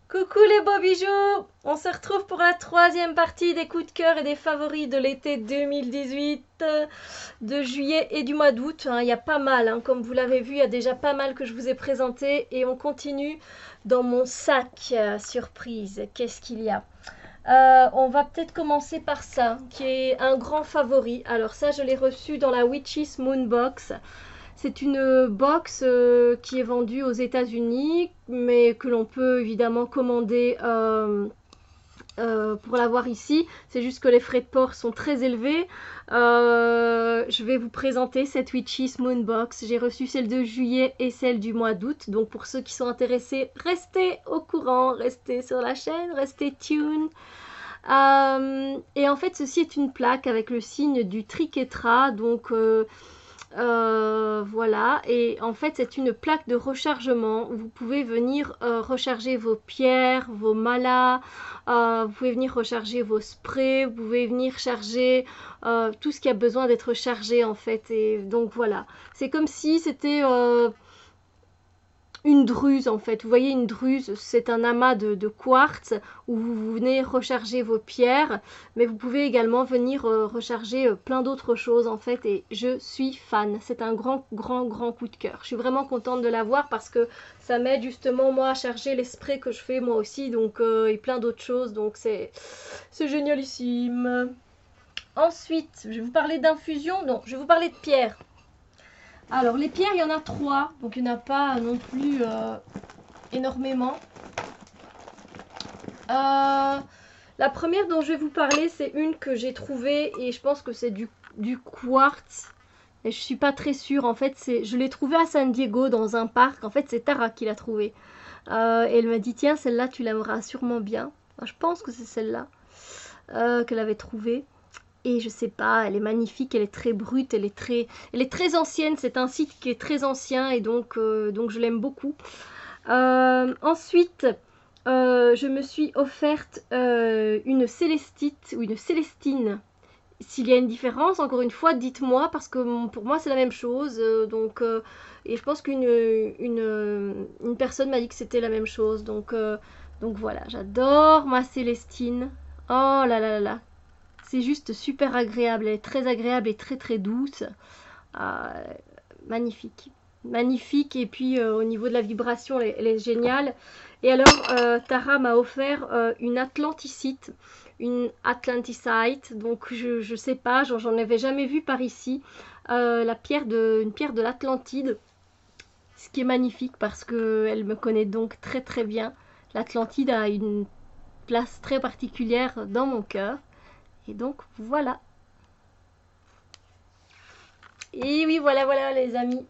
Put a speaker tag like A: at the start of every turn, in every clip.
A: Coucou les beaux bijoux! On se retrouve pour la troisième partie des coups de cœur et des favoris de l'été 2018, de juillet et du mois d'août. Il y a pas mal, comme vous l'avez vu, il y a déjà pas mal que je vous ai présenté et on continue dans mon sac surprise. Qu'est-ce qu'il y a? On va peut-être commencer par ça, qui est un grand favori. Alors ça, je l'ai reçu dans la Witch's Moon Box. C'est une box qui est vendue aux États-Unis, mais que l'on peut évidemment commander pour l'avoir ici. C'est juste que les frais de port sont très élevés. Je vais vous présenter cette Witch's Moon Box. J'ai reçu celle de juillet et celle du mois d'août. Donc pour ceux qui sont intéressés, restez au courant, restez sur la chaîne, restez tuned. Et en fait, ceci est une plaque avec le signe du Triquetra, donc voilà. Et en fait, c'est une plaque de rechargement. Vous pouvez venir recharger vos pierres, vos malas, vous pouvez venir recharger vos sprays, vous pouvez venir charger tout ce qui a besoin d'être chargé en fait. Et donc voilà, c'est comme si c'était une druse en fait. Vous voyez, une druse, c'est un amas de quartz où vous venez recharger vos pierres, mais vous pouvez également venir recharger plein d'autres choses en fait. Et je suis fan. C'est un grand coup de cœur. Je suis vraiment contente de l'avoir parce que ça m'aide justement moi à charger les sprays que je fais moi aussi, donc et plein d'autres choses. Donc c'est génialissime. Ensuite, je vais vous parler d'infusion. Non, je vais vous parler de pierres. Alors, les pierres, il y en a trois, donc il n'y en a pas non plus énormément. La première dont je vais vous parler, c'est une que j'ai trouvée et je pense que c'est du quartz. Et je suis pas très sûre, en fait, je l'ai trouvée à San Diego dans un parc. En fait, c'est Tara qui l'a trouvée. Et elle m'a dit, tiens, celle-là, tu l'aimeras sûrement bien. Je pense que c'est celle-là qu'elle avait trouvée. Et je sais pas, elle est magnifique, elle est très brute, elle est très ancienne. C'est un site qui est très ancien et donc je l'aime beaucoup. Ensuite, je me suis offerte une célestite ou une célestine. S'il y a une différence, encore une fois, dites-moi parce que pour moi c'est la même chose. Et je pense qu'une personne m'a dit que c'était la même chose. Donc voilà, j'adore ma célestine. Oh là là là là, c'est juste super agréable, elle est très agréable et très douce. Euh, magnifique. Magnifique, et puis au niveau de la vibration, elle est géniale. Et alors, Tara m'a offert une atlanticite, une atlanticite, donc je sais pas, j'en avais jamais vu par ici. Une pierre de l'Atlantide, ce qui est magnifique parce qu'elle me connaît donc très bien. L'Atlantide a une place très particulière dans mon cœur. Et donc voilà. Et oui, voilà les amis.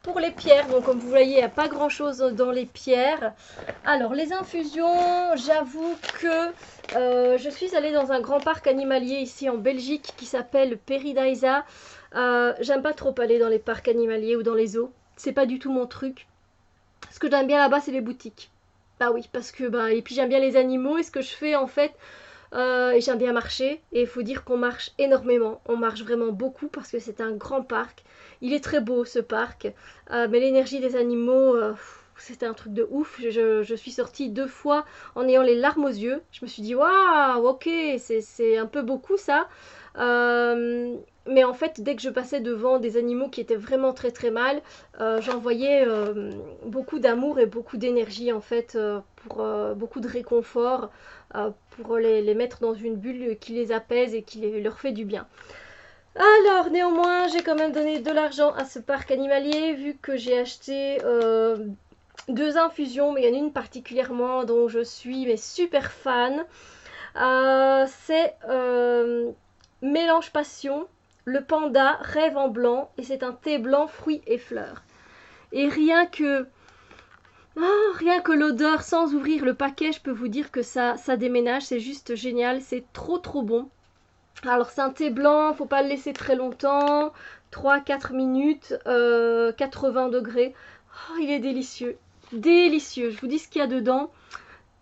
A: Pour les pierres, donc comme vous voyez, il n'y a pas grand chose dans les pierres. Alors les infusions, j'avoue que je suis allée dans un grand parc animalier ici en Belgique qui s'appelle Peridaisa. J'aime pas trop aller dans les parcs animaliers ou dans les zoos. C'est pas du tout mon truc. Ce que j'aime bien là-bas, c'est les boutiques. Bah oui, parce que et puis j'aime bien les animaux et ce que je fais en fait, et j'aime bien marcher. Et il faut dire qu'on marche énormément. On marche vraiment beaucoup parce que c'est un grand parc. Il est très beau ce parc. Mais l'énergie des animaux, c'était un truc de ouf. Je suis sortie 2 fois en ayant les larmes aux yeux. Je me suis dit, waouh, ok, c'est un peu beaucoup ça. Mais en fait, dès que je passais devant des animaux qui étaient vraiment très mal, j'envoyais beaucoup d'amour et beaucoup d'énergie en fait, pour beaucoup de réconfort, pour les mettre dans une bulle qui les apaise et qui leur fait du bien. Alors, néanmoins, j'ai quand même donné de l'argent à ce parc animalier vu que j'ai acheté 2 infusions, mais il y en a une particulièrement dont je suis mais super fan. C'est Mélange Passion, le panda rêve en blanc et c'est un thé blanc fruits et fleurs. Et rien que l'odeur sans ouvrir le paquet, je peux vous dire que ça déménage, c'est juste génial, c'est trop bon. Alors c'est un thé blanc, faut pas le laisser très longtemps, 3-4 minutes, 80 degrés. Oh, il est délicieux, délicieux. Je vous dis ce qu'il y a dedans.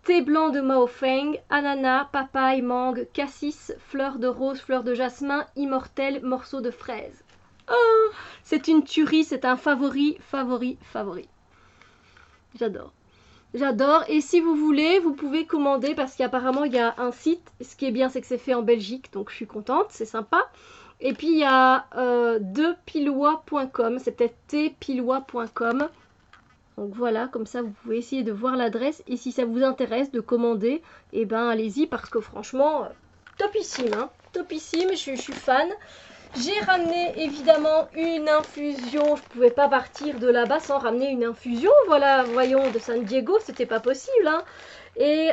A: Thé blanc de Mao Feng, ananas, papaye, mangue, cassis, fleurs de rose, fleurs de jasmin, immortel, morceaux de fraise. Oh, c'est une tuerie, c'est un favori. J'adore. J'adore. Et si vous voulez, vous pouvez commander parce qu'apparemment il y a un site. Ce qui est bien, c'est que c'est fait en Belgique, donc je suis contente, c'est sympa. Et puis il y a depilois.com, c'est peut-être tpilois.com. Donc voilà, comme ça vous pouvez essayer de voir l'adresse. Et si ça vous intéresse de commander, eh ben allez-y parce que franchement, topissime, hein, topissime, je suis fan. J'ai ramené évidemment une infusion, je pouvais pas partir de là-bas sans ramener une infusion, voilà, voyons, de San Diego, c'était pas possible, hein. Et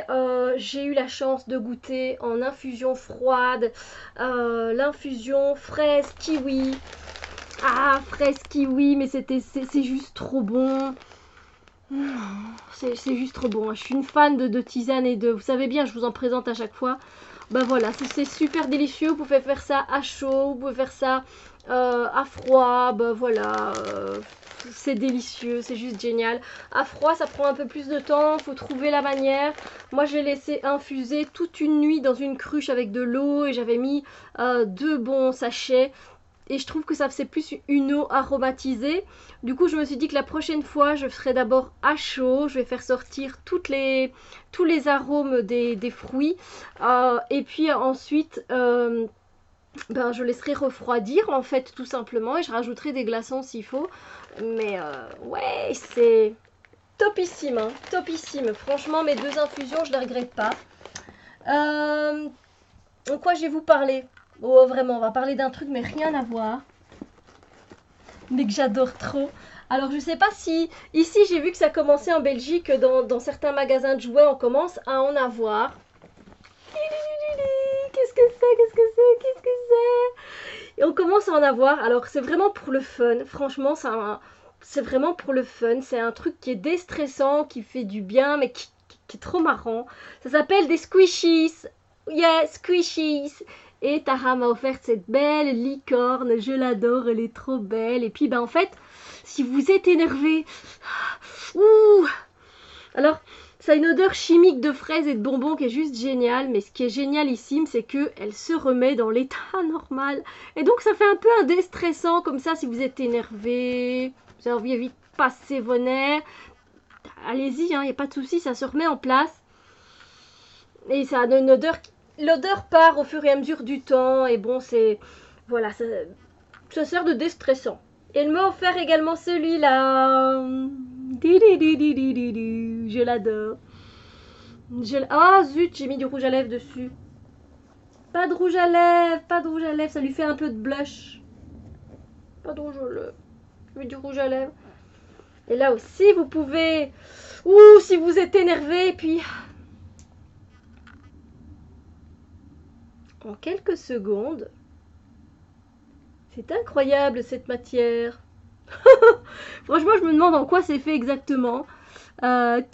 A: j'ai eu la chance de goûter en infusion froide, l'infusion fraise kiwi. Ah, fraise kiwi, mais c'est juste trop bon. C'est juste trop bon, hein. Je suis une fan de tisane et de... Vous savez bien, je vous en présente à chaque fois. Ben voilà, c'est super délicieux. Vous pouvez faire ça à chaud, vous pouvez faire ça à froid. Ben voilà, c'est délicieux, c'est juste génial. À froid, ça prend un peu plus de temps, faut trouver la manière. Moi, j'ai laissé infuser toute une nuit dans une cruche avec de l'eau et j'avais mis 2 bons sachets. Et je trouve que ça faisait plus une eau aromatisée. Du coup, je me suis dit que la prochaine fois, je ferai d'abord à chaud. Je vais faire sortir tous les arômes des fruits. Et puis ensuite, ben, je laisserai refroidir en fait, tout simplement. Et je rajouterai des glaçons s'il faut. Mais ouais, c'est topissime, hein, topissime. Franchement, mes 2 infusions, je ne les regrette pas. De quoi je vais vous parler? Oh, vraiment, on va parler d'un truc, mais rien à voir. Mais que j'adore trop. Alors, je sais pas si... Ici, j'ai vu que ça commençait en Belgique. Dans certains magasins de jouets, on commence à en avoir. Qu'est-ce que c'est? Qu'est-ce que c'est? Qu'est-ce que c'est? Et on commence à en avoir. Alors, c'est vraiment pour le fun. Franchement, c'est vraiment pour le fun. C'est un truc qui est déstressant, qui fait du bien, mais qui est trop marrant. Ça s'appelle des squishies. Yeah, squishies. Et Tara m'a offert cette belle licorne, je l'adore, elle est trop belle. Et puis ben en fait, si vous êtes énervé, ouh, alors ça a une odeur chimique de fraises et de bonbons qui est juste géniale. Mais ce qui est génialissime, c'est que elle se remet dans l'état normal. Et donc ça fait un peu un déstressant comme ça si vous êtes énervé, vous avez envie de passer vos nerfs. Allez-y, il n'y a pas de souci, ça se remet en place. Et ça a une odeur... L'odeur part au fur et à mesure du temps. Et bon, c'est... Voilà, ça sert de déstressant. Et elle m'a offert également celui-là. Je l'adore. Ah zut, j'ai mis du rouge à lèvres dessus. Pas de rouge à lèvres, pas de rouge à lèvres. Ça lui fait un peu de blush. Pas de rouge à lèvres. J'ai mis du rouge à lèvres. Et là aussi, vous pouvez... Ouh, si vous êtes énervé, et puis... En quelques secondes, c'est incroyable cette matière. Franchement, je me demande en quoi c'est fait exactement. Squishy,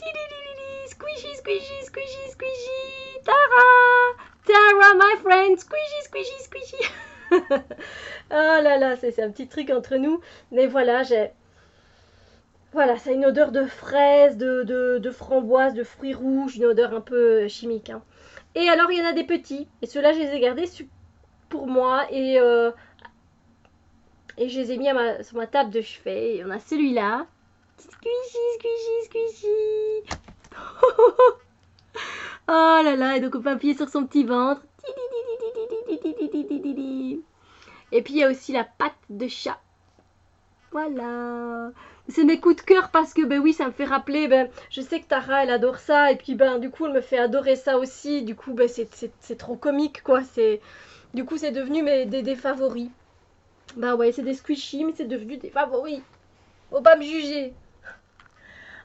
A: squishy, squishy, squishy. Tara, my friend. Squishy, squishy, squishy. Oh là là, c'est un petit truc entre nous. Mais voilà, voilà, ça a une odeur de fraise, de framboise, de fruits rouges, une odeur un peu chimique, hein. Et alors, il y en a des petits. Et ceux-là, je les ai gardés pour moi. Et je les ai mis sur ma table de chevet. Et on a celui-là. Squishy, squishy, squishy. Oh là là. Et donc, on peut appuyer sur son petit ventre. Et puis, il y a aussi la patte de chat. Voilà. C'est mes coups de cœur parce que, ben oui, ça me fait rappeler, ben, je sais que Tara, elle adore ça, et puis, ben, du coup, elle me fait adorer ça aussi, du coup, ben, c'est trop comique, quoi, du coup, c'est devenu des favoris. Ben ouais, c'est des squishies, mais c'est devenu des favoris. Faut pas me juger.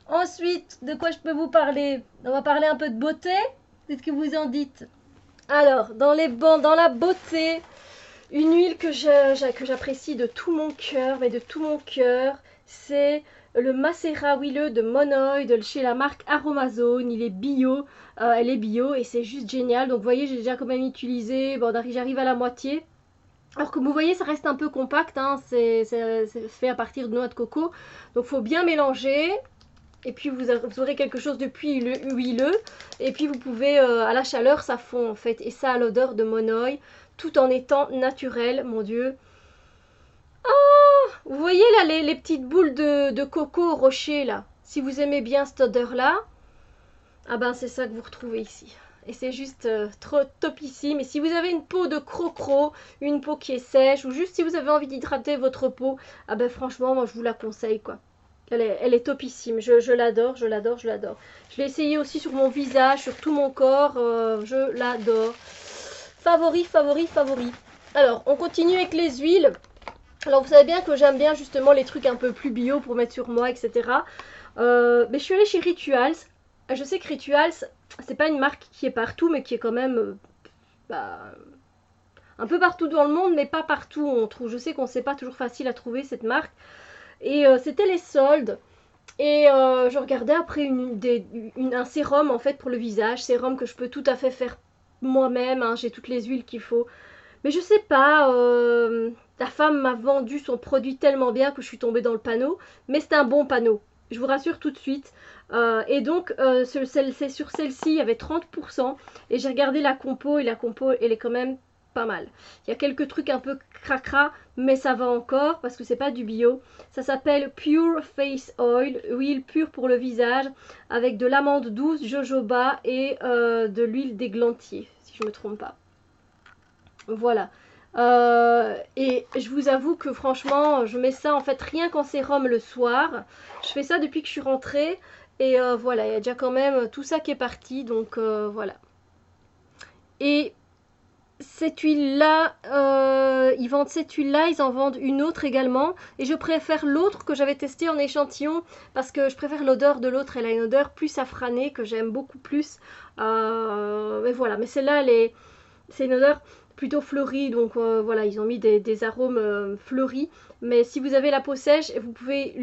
A: Ensuite, de quoi je peux vous parler? On va parler un peu de beauté. Qu'est-ce que vous en dites? Alors, dans la beauté, une huile que j'apprécie de tout mon cœur, mais de tout mon cœur, c'est le macérat huileux de Monoï chez la marque Aromazone. Il est bio, elle est bio et c'est juste génial. Donc vous voyez, j'ai déjà quand même utilisé, bon, j'arrive à la moitié. Alors comme vous voyez, ça reste un peu compact, hein, c'est fait à partir de noix de coco. Donc il faut bien mélanger. Et puis vous aurez quelque chose de huileux. Et puis vous pouvez, à la chaleur, ça fond en fait. Et ça a l'odeur de Monoï, tout en étant naturel, mon Dieu. Oh, vous voyez là les petites boules de coco au rocher là. Si vous aimez bien cette odeur là, ah ben c'est ça que vous retrouvez ici. Et c'est juste trop topissime. Et si vous avez une peau de croc-croc, une peau qui est sèche, ou juste si vous avez envie d'hydrater votre peau, ah ben franchement, moi je vous la conseille quoi. Elle est topissime, je l'adore, je l'adore, je l'adore. Je l'ai essayé aussi sur mon visage, sur tout mon corps, je l'adore. Favori, favori, favori. Alors, on continue avec les huiles. Alors, vous savez bien que j'aime bien justement les trucs un peu plus bio pour mettre sur moi, etc. Mais je suis allée chez Rituals. Je sais que Rituals, c'est pas une marque qui est partout, mais qui est quand même bah, un peu partout dans le monde, mais pas partout où on trouve. Je sais qu'on sait pas toujours facile à trouver cette marque. Et c'était les soldes. Et je regardais après un sérum en fait pour le visage. Sérum que je peux tout à fait faire moi-même. Hein, j'ai toutes les huiles qu'il faut. Mais je sais pas, la femme m'a vendu son produit tellement bien que je suis tombée dans le panneau. Mais c'est un bon panneau. Je vous rassure tout de suite. Et donc, sur celle-ci, il y avait 30%. Et j'ai regardé la compo. Et la compo, elle est quand même pas mal. Il y a quelques trucs un peu cracra, mais ça va encore parce que c'est pas du bio. Ça s'appelle Pure Face Oil, huile pure pour le visage, avec de l'amande douce, jojoba et de l'huile d'églantier, si je me trompe pas. Voilà. Et je vous avoue que franchement, je mets ça en fait rien qu'en sérum le soir. Je fais ça depuis que je suis rentrée. Et voilà, il y a déjà quand même tout ça qui est parti. Donc voilà. Et cette huile-là, ils vendent cette huile-là, ils en vendent une autre également. Et je préfère l'autre que j'avais testé en échantillon parce que je préfère l'odeur de l'autre. Elle a une odeur plus safranée que j'aime beaucoup plus. Mais voilà, mais celle-là, c'est une odeur plutôt fleurie. Donc voilà, ils ont mis des arômes fleuris. Mais si vous avez la peau sèche, vous pouvez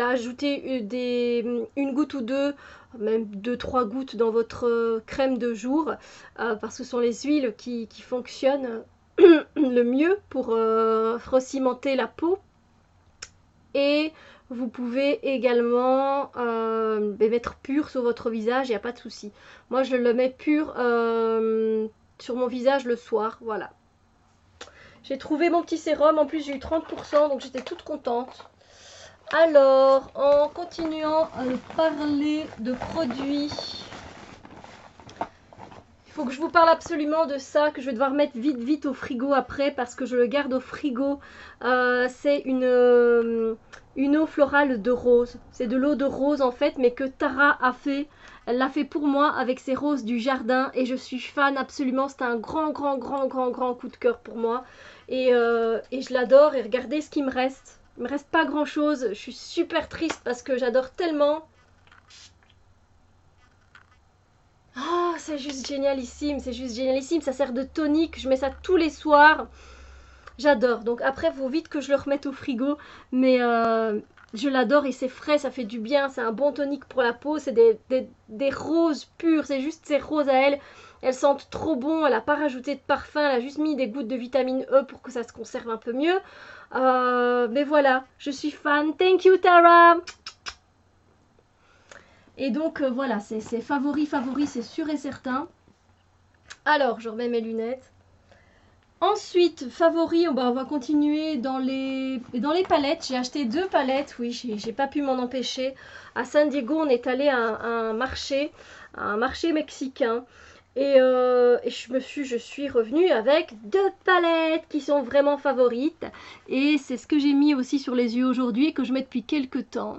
A: ajouter une goutte ou deux, même 2-3 gouttes dans votre crème de jour, parce que ce sont les huiles qui fonctionnent le mieux pour recimenter la peau. Et vous pouvez également mettre pur sur votre visage, il n'y a pas de souci. Moi je le mets pur sur mon visage le soir, voilà. J'ai trouvé mon petit sérum, en plus j'ai eu 30%, donc j'étais toute contente. Alors, en continuant à parler de produits, il faut que je vous parle absolument de ça, que je vais devoir mettre vite au frigo après, parce que je le garde au frigo. C'est une eau florale de rose. C'est de l'eau de rose en fait, mais que Tara a fait. Elle l'a fait pour moi avec ses roses du jardin et je suis fan absolument. C'était un grand coup de cœur pour moi. Et je l'adore. Et regardez ce qu'il me reste. Il me reste pas grand chose. Je suis super triste parce que j'adore tellement. Oh, c'est juste génialissime. C'est juste génialissime. Ça sert de tonique. Je mets ça tous les soirs. J'adore. Donc après, il faut vite que je le remette au frigo. Mais je l'adore et c'est frais, ça fait du bien. C'est un bon tonique pour la peau. C'est des roses pures. C'est juste ces roses à elle. Elles sentent trop bon. Elle n'a pas rajouté de parfum. Elle a juste mis des gouttes de vitamine E pour que ça se conserve un peu mieux. Mais voilà, je suis fan. Thank you, Tara. Et donc voilà, c'est favori, c'est sûr et certain. Alors, je remets mes lunettes. Ensuite, favori, on va continuer dans les palettes. J'ai acheté 2 palettes, oui, j'ai pas pu m'en empêcher. À San Diego, on est allé à un marché mexicain. Et je suis revenue avec 2 palettes qui sont vraiment favorites. Et c'est ce que j'ai mis aussi sur les yeux aujourd'hui et que je mets depuis quelques temps.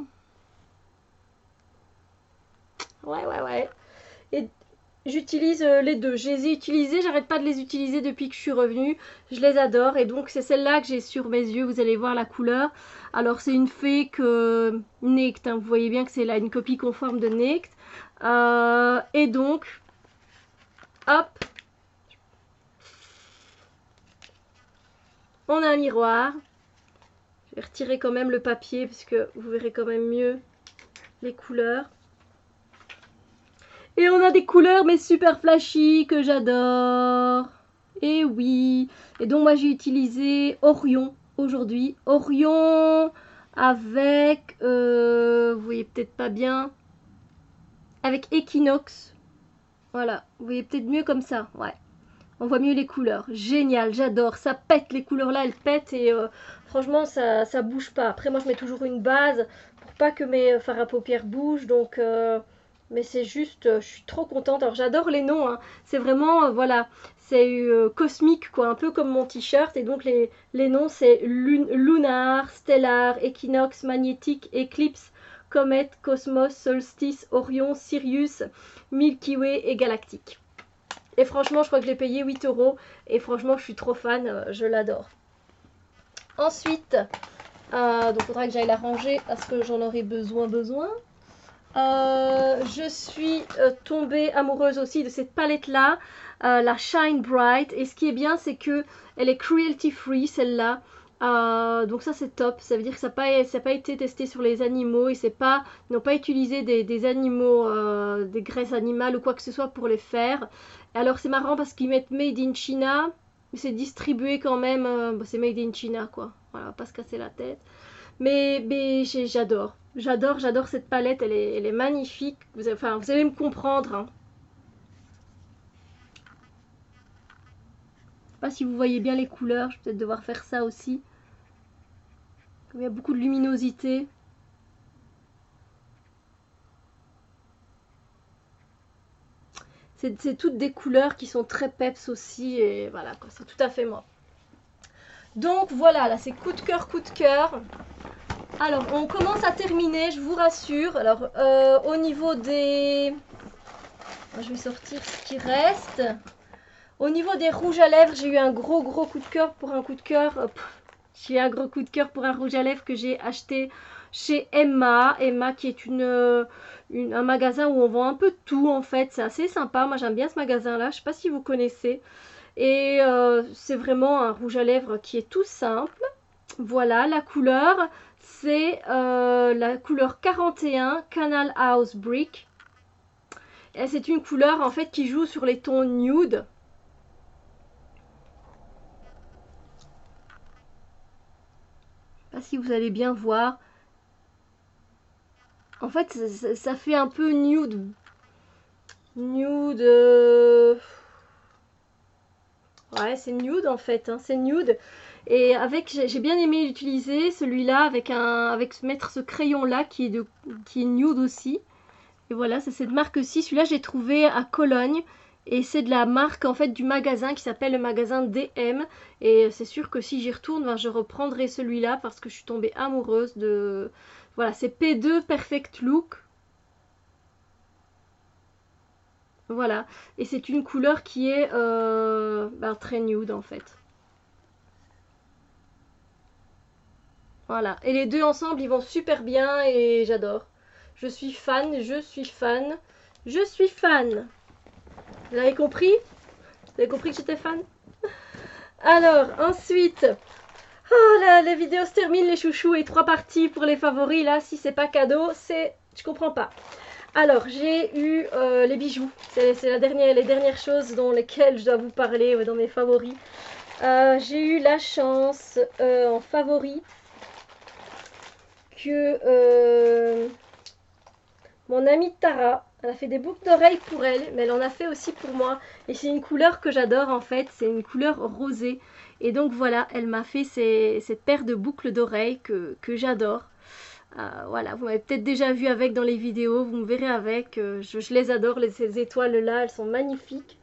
A: Ouais. Et j'utilise les deux. Je les ai utilisés, j'arrête pas de les utiliser depuis que je suis revenue. Je les adore. Et donc c'est celle-là que j'ai sur mes yeux. Vous allez voir la couleur. Alors c'est une fake Naked. Hein. Vous voyez bien que c'est là une copie conforme de Naked. Et donc, hop. On a un miroir. Je vais retirer quand même le papier parce que vous verrez quand même mieux les couleurs. Et on a des couleurs mais super flashy que j'adore. Et oui. Et donc moi j'ai utilisé Orion aujourd'hui. Orion avec, vous voyez peut-être pas bien, avec Equinox. Voilà, vous voyez peut-être mieux comme ça. Ouais, on voit mieux les couleurs. Génial, j'adore. Ça pète, les couleurs là, elles pètent et franchement ça bouge pas. Après moi je mets toujours une base pour pas que mes fards à paupières bougent. Donc Mais c'est juste, je suis trop contente. Alors j'adore les noms, hein. C'est vraiment, voilà, c'est cosmique quoi, un peu comme mon t-shirt. Et donc les noms c'est Lunar, Stellar, Equinox, Magnétique, Eclipse, Comète, Cosmos, Solstice, Orion, Sirius, Milky Way et Galactique. Et franchement, je crois que je l'ai payé 8 €. Et franchement, je suis trop fan, je l'adore. Ensuite, donc il faudra que j'aille la ranger parce que j'en aurai besoin. Je suis tombée amoureuse aussi de cette palette là, la Shine Bright, et ce qui est bien c'est que elle est cruelty free celle-là, donc ça c'est top, ça veut dire que ça n'a pas été testé sur les animaux et ils n'ont pas utilisé des animaux, des graisses animales ou quoi que ce soit pour les faire. Et alors c'est marrant parce qu'ils mettent Made in China, mais c'est distribué quand même, c'est Made in China quoi, voilà, pas se casser la tête. Mais j'adore. J'adore cette palette, elle est magnifique. Vous allez me comprendre. Hein. Je sais pas si vous voyez bien les couleurs, je vais peut-être devoir faire ça aussi. Comme il y a beaucoup de luminosité. C'est toutes des couleurs qui sont très peps aussi. Et voilà, c'est tout à fait moi. Donc voilà, là c'est coup de cœur, coup de cœur. Alors, on commence à terminer, je vous rassure. Alors, au niveau des... Je vais sortir ce qui reste. Au niveau des rouges à lèvres, j'ai eu un gros coup de cœur pour un coup de cœur. J'ai eu un gros coup de cœur pour un rouge à lèvres que j'ai acheté chez Emma. Emma qui est un magasin où on vend un peu de tout en fait. C'est assez sympa. Moi j'aime bien ce magasin-là. Je ne sais pas si vous connaissez. Et c'est vraiment un rouge à lèvres qui est tout simple. Voilà, la couleur, c'est la couleur 41 Canal House Brick. Et c'est une couleur en fait qui joue sur les tons nude. Je sais pas si vous allez bien voir. En fait, ça fait un peu nude. Nude. Ouais, c'est nude en fait. Hein, c'est nude. Et j'ai bien aimé l'utiliser, celui-là, avec mettre ce crayon-là qui est nude aussi. Et voilà, c'est cette marque-ci. Celui-là, j'ai trouvé à Cologne. Et c'est de la marque, en fait, du magasin qui s'appelle le magasin DM. Et c'est sûr que si j'y retourne, ben, je reprendrai celui-là parce que je suis tombée amoureuse de... Voilà, c'est P2 Perfect Look. Voilà. Et c'est une couleur qui est ben, très nude, en fait. Voilà. Et les deux ensemble, ils vont super bien et j'adore. Je suis fan, je suis fan, je suis fan. Vous avez compris? Vous avez compris que j'étais fan? Alors, ensuite... Oh là, les vidéos se terminent, les chouchous, et 3 parties pour les favoris. Là, si c'est pas cadeau, c'est... Je comprends pas. Alors, j'ai eu les bijoux. C'est les dernières choses dans lesquelles je dois vous parler, dans mes favoris. J'ai eu la chance en favori que mon amie Tara, elle a fait des boucles d'oreilles pour elle, mais elle en a fait aussi pour moi. Et c'est une couleur que j'adore en fait, c'est une couleur rosée. Et donc voilà, elle m'a fait cette paire de boucles d'oreilles que j'adore. Voilà, vous m'avez peut-être déjà vu avec dans les vidéos, vous me verrez avec. Je les adore, ces étoiles-là, elles sont magnifiques.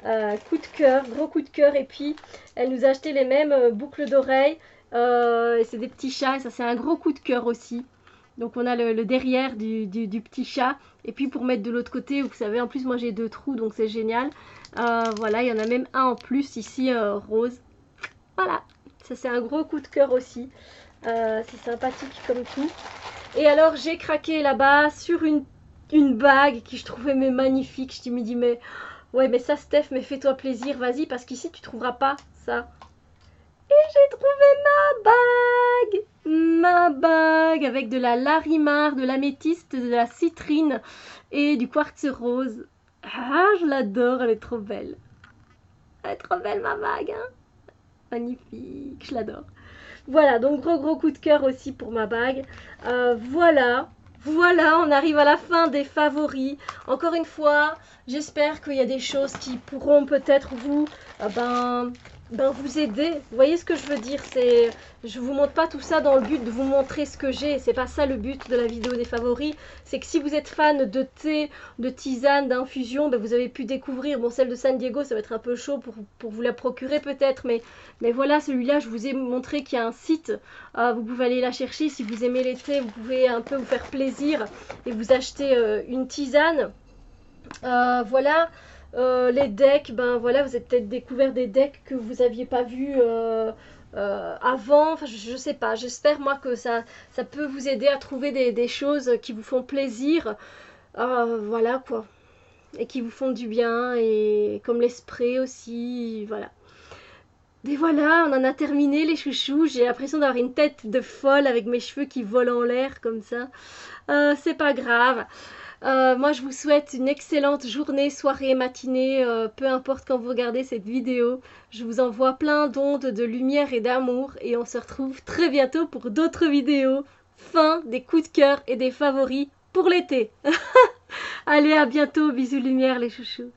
A: Coup de cœur, gros coup de cœur. Et puis, elle nous a acheté les mêmes boucles d'oreilles. Et c'est des petits chats, et ça c'est un gros coup de cœur aussi. Donc on a le derrière du petit chat. Et puis pour mettre de l'autre côté, vous savez, en plus moi j'ai 2 trous, donc c'est génial. Voilà, il y en a même un en plus ici, rose. Voilà, ça c'est un gros coup de cœur aussi. C'est sympathique comme tout. Et alors j'ai craqué là-bas sur une bague qui je trouvais mais magnifique. Je me dis mais ouais mais ça Steph, mais fais-toi plaisir, vas-y, parce qu'ici tu trouveras pas ça. Et j'ai trouvé ma bague avec de la larimar, de l'améthyste, de la citrine et du quartz rose. Ah, je l'adore, elle est trop belle. Elle est trop belle ma bague, hein. Magnifique, je l'adore. Voilà, donc gros coup de cœur aussi pour ma bague. Voilà, on arrive à la fin des favoris. Encore une fois, j'espère qu'il y a des choses qui pourront peut-être vous vous aider. Vous voyez ce que je veux dire? C'est, je vous montre pas tout ça dans le but de vous montrer ce que j'ai. C'est pas ça le but de la vidéo des favoris. C'est que si vous êtes fan de thé, de tisane, d'infusion, vous avez pu découvrir. Bon, celle de San Diego, ça va être un peu chaud pour vous la procurer peut-être, mais voilà, celui-là, je vous ai montré qu'il y a un site. Vous pouvez aller la chercher si vous aimez les thés. Vous pouvez un peu vous faire plaisir et vous acheter une tisane. Voilà. Les decks, voilà, vous avez peut-être découvert des decks que vous n'aviez pas vus avant. Enfin, je sais pas. J'espère moi que ça peut vous aider à trouver des choses qui vous font plaisir. Voilà quoi. Et qui vous font du bien. Et comme les sprays aussi. Voilà. Et voilà, on en a terminé les chouchous. J'ai l'impression d'avoir une tête de folle avec mes cheveux qui volent en l'air comme ça. C'est pas grave. Moi, je vous souhaite une excellente journée, soirée, matinée, peu importe quand vous regardez cette vidéo. Je vous envoie plein d'ondes de lumière et d'amour et on se retrouve très bientôt pour d'autres vidéos. Fin des coups de cœur et des favoris pour l'été. Allez, à bientôt. Bisous lumière les chouchous.